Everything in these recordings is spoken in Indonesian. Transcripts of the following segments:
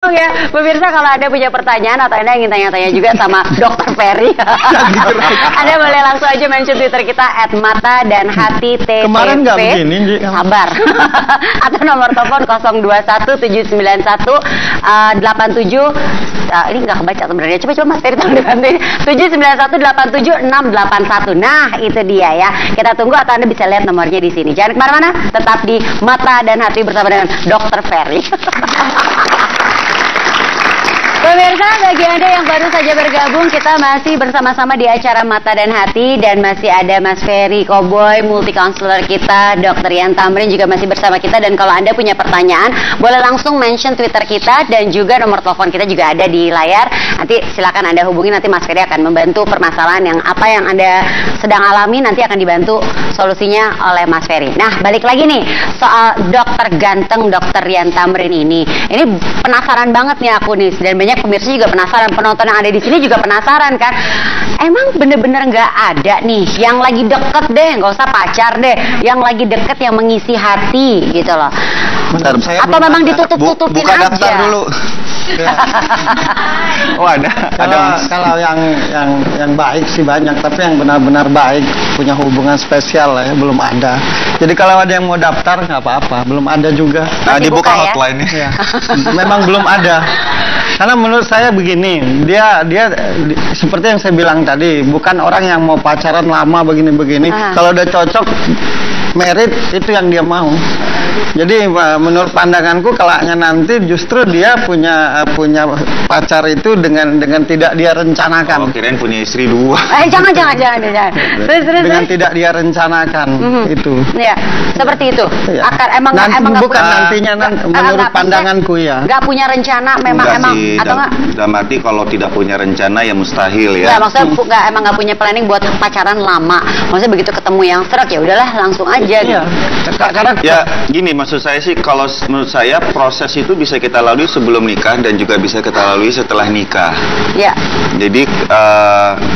Ya, pemirsa, kalau Anda punya pertanyaan atau Anda ingin tanya-tanya juga sama Dokter Ferry, Anda boleh langsung aja mention Twitter kita @mata-dan-hati-ttp. Kemarin nggak begini, sabar. Atau nomor telepon 021-791-87. Ini nggak kebaca sebenarnya. Coba Mas Ferry tolong dibantuin. 791-87-681. Nah, itu dia ya. Kita tunggu atau Anda bisa lihat nomornya di sini. Jangan kemana-mana, tetap di Mata dan Hati bersama dengan Dokter Ferry. Pemirsa, bagi Anda yang baru saja bergabung, kita masih bersama-sama di acara Mata dan Hati dan masih ada Mas Ferry Cowboy, multi counselor kita, Dr. Yan Tamrin juga masih bersama kita. Dan kalau Anda punya pertanyaan, boleh langsung mention Twitter kita dan juga nomor telepon kita juga ada di layar. Nanti silakan Anda hubungi, nanti Mas Ferry akan membantu permasalahan yang Anda sedang alami, nanti akan dibantu solusinya oleh Mas Ferry. Nah, balik lagi nih soal dokter ganteng Dr. Yan Tamrin ini. Ini penasaran banget nih aku nih, dan banyak pemirsa juga penasaran, penonton yang ada di sini juga penasaran kan. Emang bener-bener nggak ada nih yang lagi deket deh, nggak usah pacar deh, yang lagi deket yang mengisi hati gitu loh. Bentar, saya atau memang ditutup-tutupin buka aja? Daftar dulu. Ya. Oh ada Kalau yang baik sih banyak, tapi yang benar-benar baik punya hubungan spesial lah ya belum ada. Jadi kalau ada yang mau daftar nggak apa-apa, belum ada juga. Nah, dibuka buka ya? hotline-nya. Ya. Memang belum ada. Karena menurut saya begini, dia seperti yang saya bilang tadi, bukan orang yang mau pacaran lama begini-begini. Kalau udah cocok, merit itu yang dia mau. Jadi menurut pandanganku kalau nanti justru dia punya pacar itu dengan tidak dia rencanakan. Oh, kirain punya istri 2. Jangan. Terus. Dengan tidak dia rencanakan itu. Ya, seperti itu. Ya. Emang bukan nantinya menurut pandanganku ya. Nggak punya rencana, memang Sih, atau nggak? dalam arti kalau tidak punya rencana ya mustahil ya. Nggak, maksudnya nggak punya planning buat pacaran lama. Maksudnya begitu ketemu yang serak ya udahlah langsung aja. Iya. Karena Ya gini, maksud saya sih kalau menurut saya proses itu bisa kita lalui sebelum nikah dan juga bisa kita lalui setelah nikah. Ya. Jadi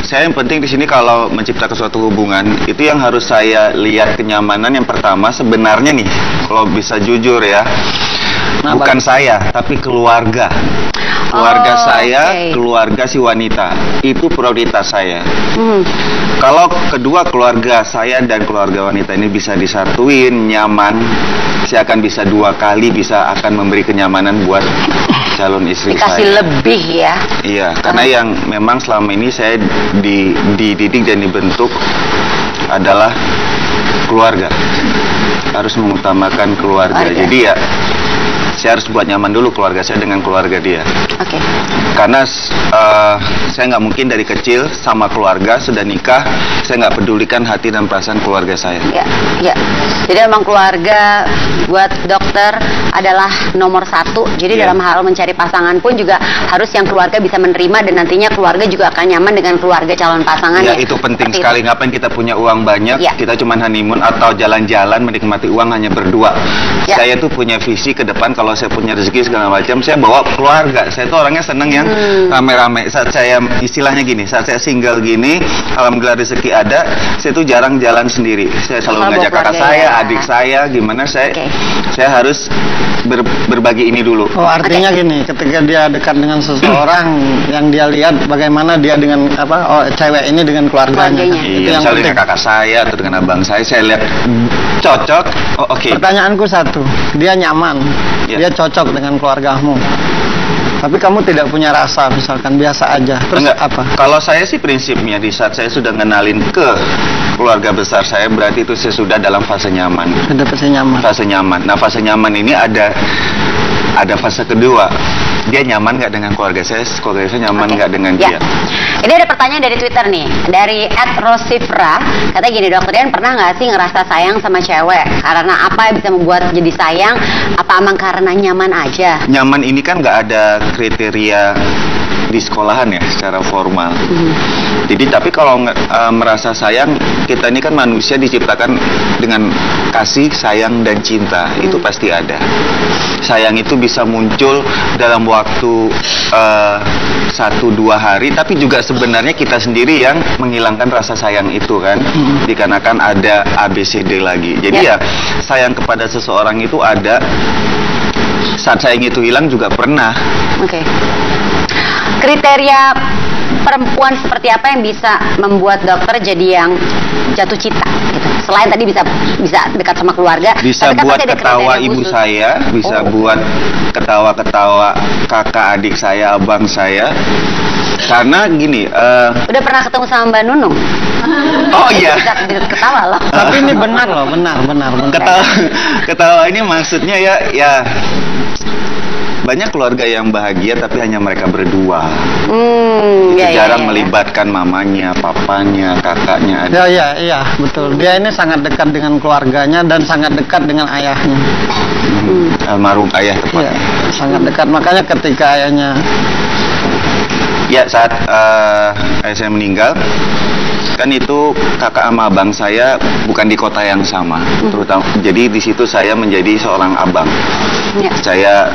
saya yang penting di sini kalau menciptakan suatu hubungan itu yang harus saya lihat kenyamanan yang pertama sebenarnya nih, kalau bisa jujur ya, bukan saya tapi keluarga. Keluarga saya, keluarga si wanita itu prioritas saya. Kalau kedua keluarga saya dan keluarga wanita ini bisa disatuin, nyaman, saya akan bisa 2 kali akan memberi kenyamanan buat calon istri Dikasih saya. lebih ya. Iya, karena yang memang selama ini saya dididik dan dibentuk adalah keluarga. Harus mengutamakan keluarga. Jadi ya saya harus buat nyaman dulu keluarga saya dengan keluarga dia. Oke. Karena saya nggak mungkin dari kecil sama keluarga, sudah nikah, saya nggak pedulikan hati dan perasaan keluarga saya. Ya. Jadi memang keluarga buat dokter adalah nomor 1. Jadi dalam hal mencari pasangan pun juga harus yang keluarga bisa menerima dan nantinya keluarga juga akan nyaman dengan keluarga calon pasangan. Ya, itu penting sekali. Ngapain kita punya uang banyak, kita cuma honeymoon atau jalan-jalan menikmati uang hanya berdua. Saya tuh punya visi ke depan, kalau saya punya rezeki segala macam, saya bawa keluarga. Saya tuh orangnya seneng yang rame-rame. Saat saya istilahnya gini, saat saya single gini, alhamdulillah rezeki ada, saya tuh jarang jalan sendiri. Saya selalu ngajak kakak saya, adik saya, gimana saya harus berbagi ini dulu. Oh, artinya gini, ketika dia dekat dengan seseorang yang dia lihat bagaimana dia dengan cewek ini dengan keluarganya. Itu yang misalnya dengan kakak saya atau dengan abang saya lihat cocok. Oh, oke. Pertanyaanku satu, dia nyaman, dia cocok dengan keluargamu. Tapi kamu tidak punya rasa, misalkan biasa aja. Terus apa? Kalau saya sih prinsipnya di saat saya sudah ngenalin ke keluarga besar saya, berarti itu saya sudah dalam fase nyaman. Sudah fase nyaman. Fase nyaman. Nah, fase nyaman ini ada fase kedua. Dia nyaman nggak dengan keluarga saya nyaman nggak dengan dia. Ini ada pertanyaan dari Twitter nih, dari @rosifra. Katanya gini, Dokter Yan pernah nggak sih ngerasa sayang sama cewek? Karena apa yang bisa membuat jadi sayang? Apa emang karena nyaman aja? Nyaman ini kan nggak ada kriteria di sekolahan ya secara formal. Jadi tapi kalau merasa sayang, kita ini kan manusia diciptakan dengan kasih, sayang dan cinta. Itu pasti ada. Sayang itu bisa muncul dalam waktu 1-2 hari, tapi juga sebenarnya kita sendiri yang menghilangkan rasa sayang itu kan, dikarenakan ada ABCD lagi. Jadi ya sayang kepada seseorang itu ada saat sayang itu hilang juga pernah. Oke. Kriteria perempuan seperti apa yang bisa membuat dokter jadi yang jatuh cinta gitu? Selain tadi bisa dekat sama keluarga, bisa kan buat pasti ada ketawa kriteria ibu khusus. saya, bisa buat ketawa-ketawa kakak adik saya, abang saya. Karena gini, Udah pernah ketemu sama Mbak Nunung? oh iya. Bisa ketawa loh. Tapi ini benar loh, benar. Ketawa ini maksudnya ya banyak keluarga yang bahagia tapi hanya mereka berdua. Itu jarang melibatkan mamanya, papanya, kakaknya. Iya, betul. Dia ini sangat dekat dengan keluarganya dan sangat dekat dengan ayahnya. Almarhum ayah tepatnya. Iya, sangat dekat. Makanya ketika ayahnya saat ayah saya meninggal, kan itu kakak sama abang saya bukan di kota yang sama, terutama. Jadi di situ saya menjadi seorang abang. Saya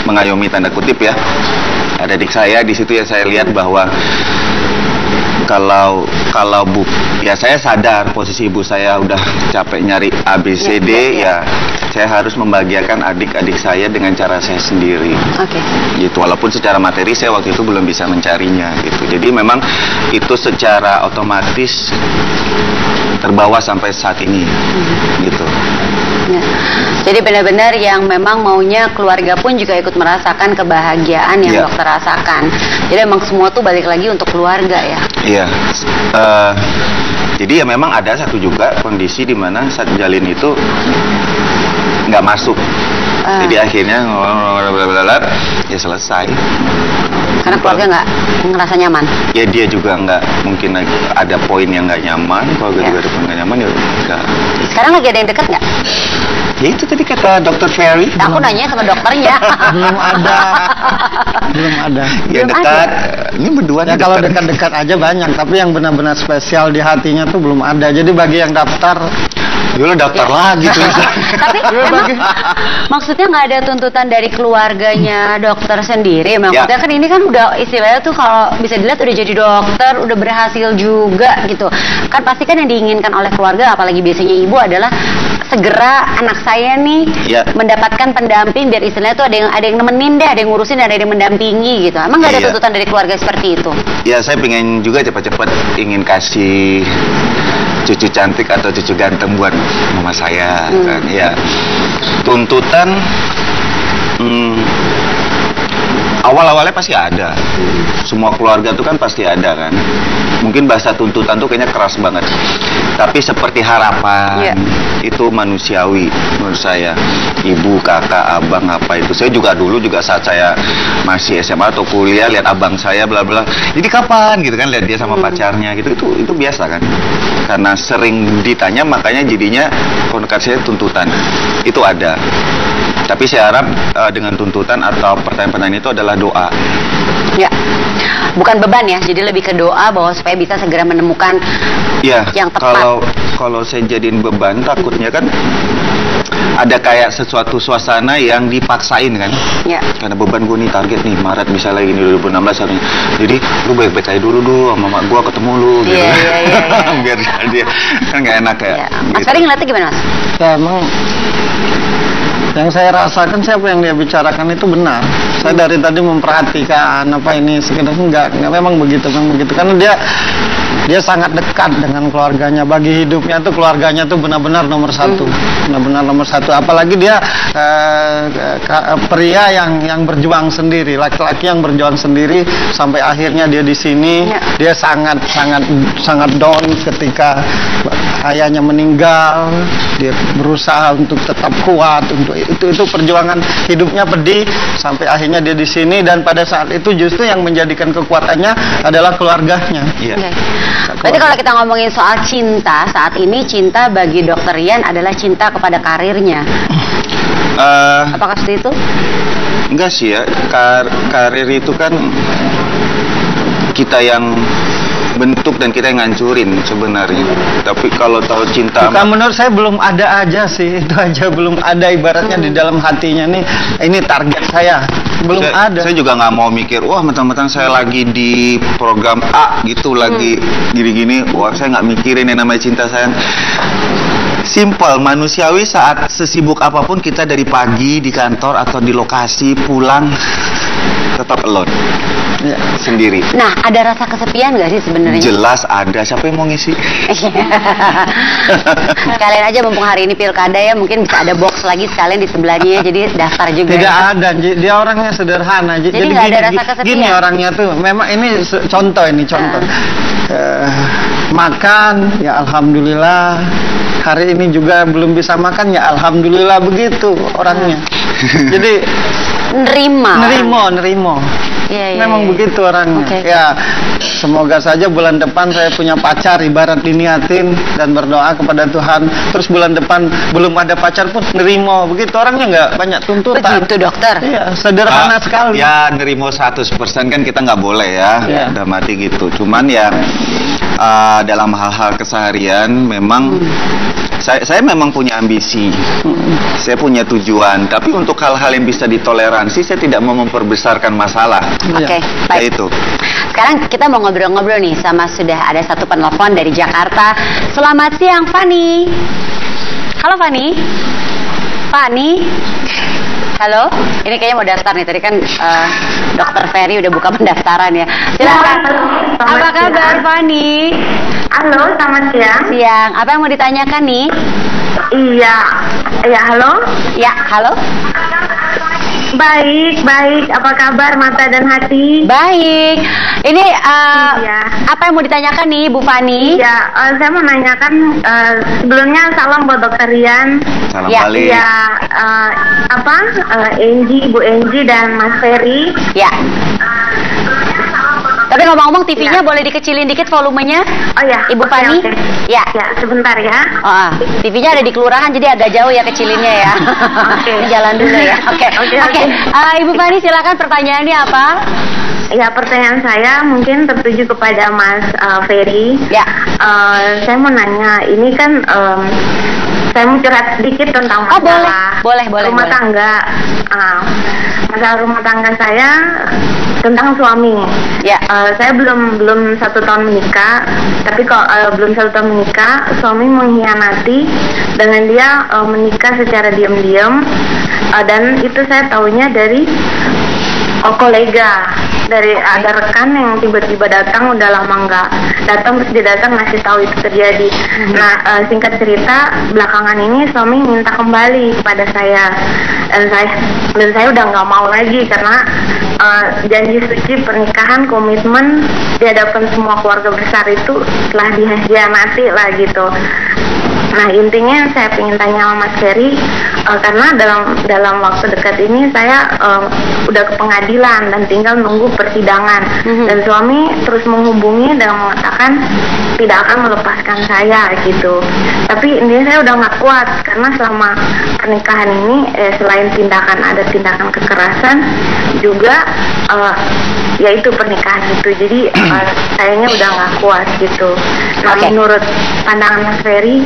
mengayomi tanda kutip ya. Ada adik saya di situ ya, saya lihat bahwa kalau saya sadar posisi ibu saya udah capek nyari ABCD ya, saya harus membahagiakan adik-adik saya dengan cara saya sendiri. Gitu, walaupun secara materi saya waktu itu belum bisa mencarinya gitu. Jadi memang itu secara otomatis terbawa sampai saat ini gitu. Ya. Jadi benar-benar yang memang maunya keluarga pun juga ikut merasakan kebahagiaan yang dokter rasakan. Jadi memang semua tuh balik lagi untuk keluarga ya. Iya. Jadi ya memang ada satu juga kondisi di mana saat jalin itu nggak masuk. Jadi akhirnya ya selesai. Karena keluarga nggak ngerasa nyaman. Ya dia juga nggak, mungkin ada poin yang nggak nyaman. Kalau juga ada poin nggak nyaman ya udah. Sekarang lagi ada yang dekat nggak? Ya itu tadi kata Dokter Ferry. Aku nanya sama dokternya. belum ada. Yang dekat. Ini berdua. Ya kalau dekat-dekat aja banyak, tapi yang benar-benar spesial di hatinya tuh belum ada. Jadi bagi yang daftar, dulu daftar lagi tuh. Tapi emang maksudnya nggak ada tuntutan dari keluarganya dokter sendiri. Maksudnya kan ini kan udah istilahnya tuh kalau bisa dilihat udah jadi dokter, udah berhasil juga gitu. Kan pasti kan yang diinginkan oleh keluarga, apalagi biasanya ibu adalah segera anak saya nih mendapatkan pendamping biar istilahnya tuh ada yang nemenin deh, ada yang ngurusin, ada yang mendampingi gitu. Emang nggak ada tuntutan dari keluarga seperti itu? Ya saya pengen juga cepat-cepat ingin kasih cucu cantik atau cucu ganteng buat mama saya kan. Ya tuntutan awal-awalnya pasti ada. Semua keluarga tuh kan pasti ada kan. Mungkin bahasa tuntutan tuh kayaknya keras banget. Tapi seperti harapan itu manusiawi menurut saya. Ibu, kakak, abang apa itu. Saya juga dulu saat saya masih SMA atau kuliah lihat abang saya bla bla. Jadi kapan gitu kan lihat dia sama pacarnya gitu. Itu biasa kan. Karena sering ditanya makanya jadinya komunikasinya tuntutan. Itu ada. Tapi saya harap dengan tuntutan atau pertanyaan-pertanyaan itu adalah doa. Ya, bukan beban ya. Jadi lebih ke doa bahwa supaya bisa segera menemukan yang tepat. Kalau saya jadiin beban, takutnya kan ada kayak sesuatu suasana yang dipaksain kan. Karena beban gue nih target nih Maret misalnya ini 2016 harusnya. Jadi lu baik-baik aja dulu sama mak gue ketemu lu gitu. Biar dia kan nggak enak ya. Mas Ferry ngeliatnya gimana Mas? Ya emang yang saya rasakan siapa yang dia bicarakan itu benar. Saya dari tadi memperhatikan apa ini sekedar enggak memang begitu karena dia sangat dekat dengan keluarganya. Bagi hidupnya tuh keluarganya tuh benar-benar nomor satu, apalagi dia pria yang berjuang sendiri, laki-laki yang berjuang sendiri sampai akhirnya dia di sini. Dia sangat down ketika ayahnya meninggal. Dia berusaha untuk tetap kuat, untuk itu perjuangan hidupnya pedih sampai akhirnya dia di sini, dan pada saat itu justru yang menjadikan kekuatannya adalah keluarganya. Berarti kalau kita ngomongin soal cinta saat ini, cinta bagi Dokter Rian adalah cinta kepada karirnya. Apakah seperti itu? Enggak sih ya, karir itu kan kita yang bentuk dan kita yang ngancurin sebenarnya. Tapi kalau tahu cinta, menurut saya belum ada aja sih, itu aja belum ada ibaratnya di dalam hatinya nih. Ini target saya belum ada. Saya juga nggak mau mikir, wah mentang-mentang saya lagi di program A gitu, lagi gini-gini, wah saya nggak mikirin yang namanya cinta saya. Simple, manusiawi saat sesibuk apapun kita dari pagi di kantor atau di lokasi pulang tetap alone. Ya, sendiri. Nah, ada rasa kesepian nggak sih sebenarnya? Jelas ada. Siapa yang mau ngisi? Sekalian aja mumpung hari ini pilkada ya, mungkin bisa ada box lagi sekalian di sebelahnya, jadi daftar juga. Tidak ya. ada. Dia orangnya sederhana. Jadi nggak ada rasa kesepian. Gini orangnya tuh. Memang ini contoh. Makan, ya alhamdulillah. Hari ini juga belum bisa makan, ya alhamdulillah, begitu orangnya. Jadi nerimo. Ya, memang begitu orangnya. Okay. Ya, semoga saja bulan depan saya punya pacar, ibarat diniatin dan berdoa kepada Tuhan. Terus bulan depan belum ada pacar pun nerimo. Begitu orangnya, nggak banyak tuntutan. Begitu dokter. Iya, sederhana sekali. Ya nerimo 100% kan kita nggak boleh ya. Udah mati gitu. Cuman ya dalam hal-hal keseharian memang saya memang punya ambisi, saya punya tujuan, tapi untuk hal-hal yang bisa ditoleransi saya tidak mau memperbesarkan masalah. Oke, baik. Itu. Sekarang kita mau ngobrol-ngobrol nih sama sudah ada satu penelpon dari Jakarta. Selamat siang, Fani. Halo, Fani. Halo, ini kayaknya mau daftar nih. Tadi kan Dokter Ferry udah buka pendaftaran ya. Silakan. Apa kabar, Fani? Halo, selamat siang. Siang. Apa yang mau ditanyakan nih? Iya, halo. Ya, halo. Baik. Apa kabar mata dan hati? Baik. Ini Iya. apa yang mau ditanyakan nih, Bu Fani? Iya, saya mau nanyakan sebelumnya salam buat Dokter Rian. Salam Ya, balik. Iya, Bu Enji dan Mas Ferry. Ya. Tapi ngomong-ngomong TV-nya boleh dikecilin dikit volumenya? Oh ya, Ibu oke, Fani? oke. Ya. Ya, sebentar ya. TV-nya ada di kelurahan jadi agak jauh ya kecilinnya ya. Oke. Ini jalan dulu ya. Oke. Oke. Ibu Fani silakan pertanyaannya apa? Ya, pertanyaan saya mungkin tertuju kepada Mas Ferry. Ya. Saya mau nanya, ini kan saya mau curhat sedikit tentang masalah boleh rumah tangga. Masalah rumah tangga saya tentang suami. Ya. Saya belum 1 tahun menikah, tapi kok belum 1 tahun menikah, suami mengkhianati dengan dia menikah secara diam-diam, dan itu saya tahunya dari kolega, dari ada rekan yang tiba-tiba datang, udah lama nggak datang, terus dia datang ngasih tahu itu terjadi. Nah, singkat cerita, belakangan ini suami minta kembali kepada saya, dan saya udah nggak mau lagi karena janji suci pernikahan, komitmen di hadapan semua keluarga besar itu telah dihianati lah gitu. Nah, intinya saya ingin tanya sama Mas Ferry, karena dalam waktu dekat ini saya udah ke pengadilan dan tinggal nunggu persidangan, dan suami terus menghubungi dan mengatakan tidak akan melepaskan saya gitu. Tapi ini saya udah nggak kuat karena selama pernikahan ini selain ada tindakan kekerasan juga yaitu pernikahan itu. Jadi sayanya udah nggak kuat gitu. Nah, menurut pandangan Mas Ferry,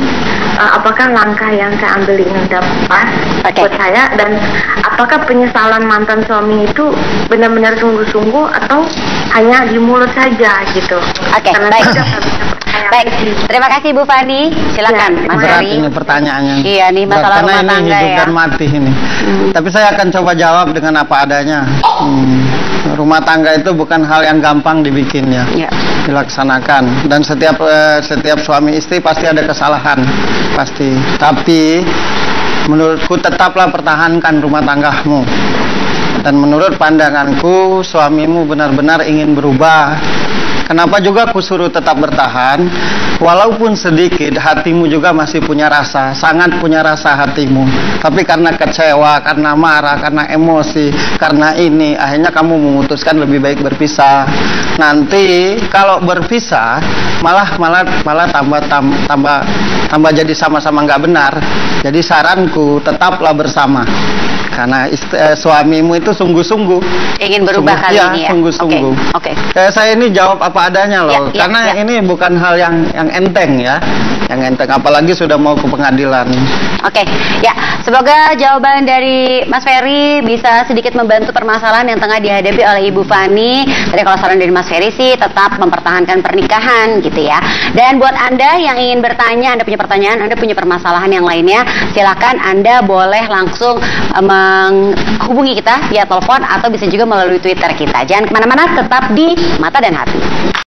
apakah langkah yang saya ambil ini udah pas buat saya, dan apakah penyesalan mantan suami itu benar-benar sungguh-sungguh atau hanya di mulut saja gitu? Oke, baik. Terima kasih Bu Fani. Silakan Ya, Mas Berat Ferry. ini pertanyaannya. Iya nih, masalah karena rumah ini tangga hidup ya. dan mati ini. Tapi saya akan coba jawab dengan apa adanya. Rumah tangga itu bukan hal yang gampang dibikinnya, dilaksanakan. Dan setiap suami istri pasti ada kesalahan, pasti. Tapi menurutku tetaplah pertahankan rumah tanggamu. Dan menurut pandanganku suamimu benar-benar ingin berubah. Kenapa juga aku suruh tetap bertahan? Walaupun sedikit, hatimu juga masih punya rasa, sangat punya rasa hatimu. Tapi karena kecewa, karena marah, karena emosi, karena ini, akhirnya kamu memutuskan lebih baik berpisah. Nanti kalau berpisah, malah tambah jadi sama-sama nggak benar. Jadi saranku tetaplah bersama. Karena suamimu itu sungguh-sungguh ingin berubah kali ini ya. Sungguh-sungguh. Oke. Saya ini jawab apa adanya loh, karena ini bukan hal yang enteng ya. yang enteng, apalagi sudah mau ke pengadilan. Oke, ya, semoga jawaban dari Mas Ferry bisa sedikit membantu permasalahan yang tengah dihadapi oleh Ibu Fani. Jadi kalau saran dari Mas Ferry sih tetap mempertahankan pernikahan gitu ya. Dan buat Anda yang ingin bertanya, Anda punya pertanyaan, Anda punya permasalahan yang lainnya, silakan Anda boleh langsung menghubungi kita via telepon atau bisa juga melalui Twitter kita. Jangan kemana-mana, tetap di Mata dan Hati.